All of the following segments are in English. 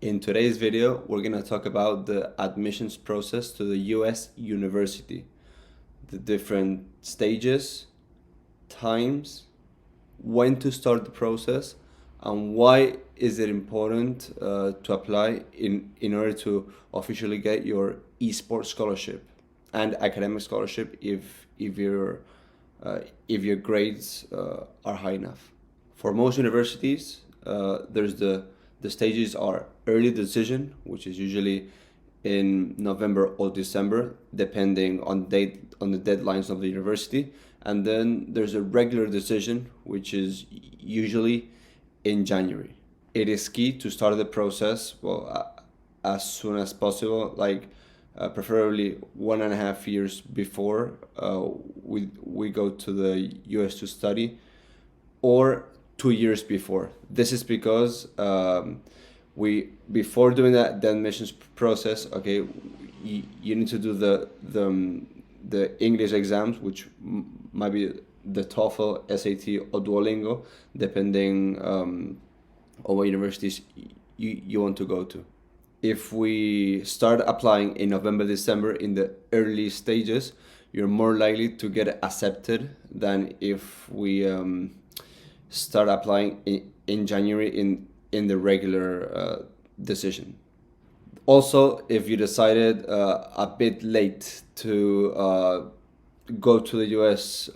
In today's video, we're going to talk about the admissions process to the US university, the different stages, times, when to start the process, and why is it important to apply in order to officially get your esports scholarship and academic scholarship if your grades are high enough. For most universities, there's the stages are early decision, which is usually in November or December, depending on the deadlines of the university, and then there's a regular decision, which is usually in January. It is key to start the process as soon as possible, like preferably 1.5 years before we go to the US to study, or 2 years before. This is because we before doing the admissions process, okay, you need to do the English exams, which might be the TOEFL, SAT, or Duolingo, depending on what universities you want to go to. If we start applying in November, December in the early stages, you're more likely to get accepted than if we start applying in January in the regular decision. Also, if you decided a bit late to go to the US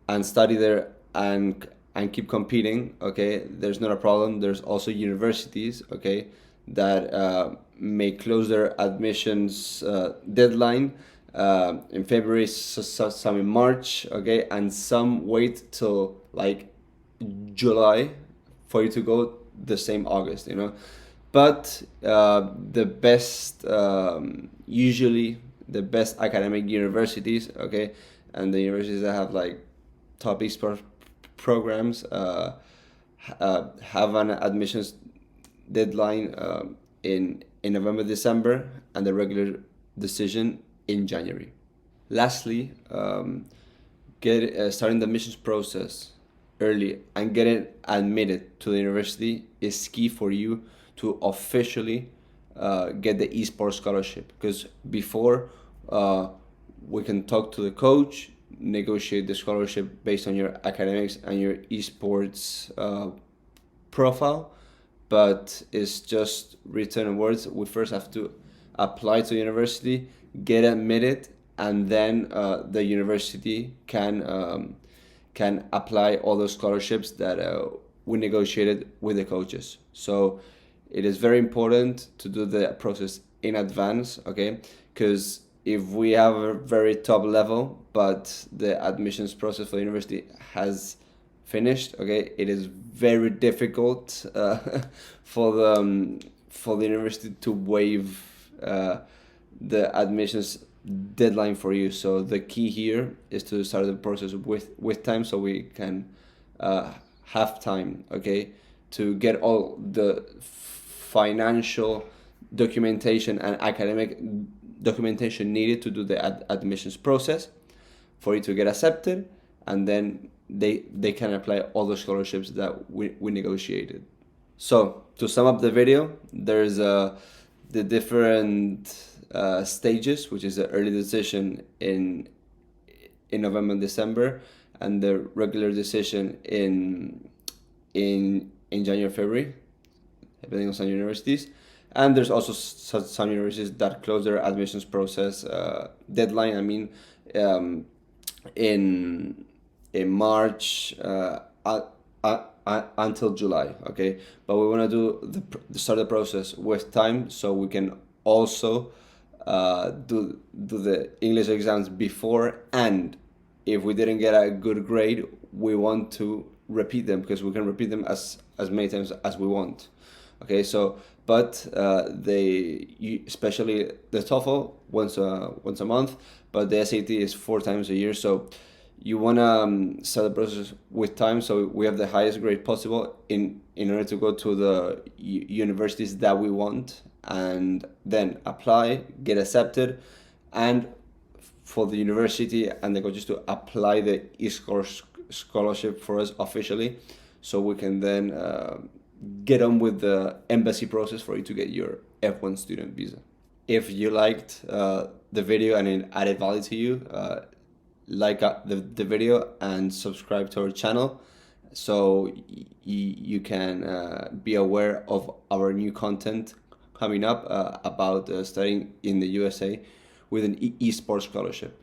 and study there and keep competing, okay, there's not a problem. There's also universities, okay, that may close their admissions deadline in February, some in March, okay, and some wait till like July for you to go the same August, you know. But the best, usually the best academic universities, okay, and the universities that have like top esports programs have an admissions deadline in November, December, and the regular decision in January. Lastly, starting the admissions process early and getting admitted to the university is key for you to officially get the esports scholarship. Because before, we can talk to the coach, negotiate the scholarship based on your academics and your esports profile, but it's just written words. We first have to apply to university, get admitted, and then the university can apply all those scholarships that we negotiated with the coaches. So it is very important to do the process in advance, okay? Because if we have a very top level, but the admissions process for the university has finished, okay, it is very difficult for the university to waive the admissions deadline for you. So the key here is to start the process with time, so we can have time, okay, to get all the financial documentation and academic documentation needed to do the admissions process for you to get accepted, and then they can apply all the scholarships that we negotiated. So to sum up the video, there's the different stages, which is the early decision in November and December, and the regular decision in January, February, depending on some universities. And there's also some universities that close their admissions process deadline. I mean, in March until July. Okay, but we want to do start the process with time, so we can also do the English exams before. And if we didn't get a good grade, we want to repeat them, because we can repeat them as many times as we want. Okay, so but especially the TOEFL once a month, but the SAT is 4 times a year. So you wanna start the process with time, so we have the highest grade possible in order to go to the universities that we want, and then apply, get accepted, and for the university and the coaches to apply the esports scholarship for us officially, so we can then get on with the embassy process for you to get your F1 student visa. If you liked the video and it added value to you, like the video and subscribe to our channel so you can be aware of our new content coming up about studying in the USA with an esports scholarship.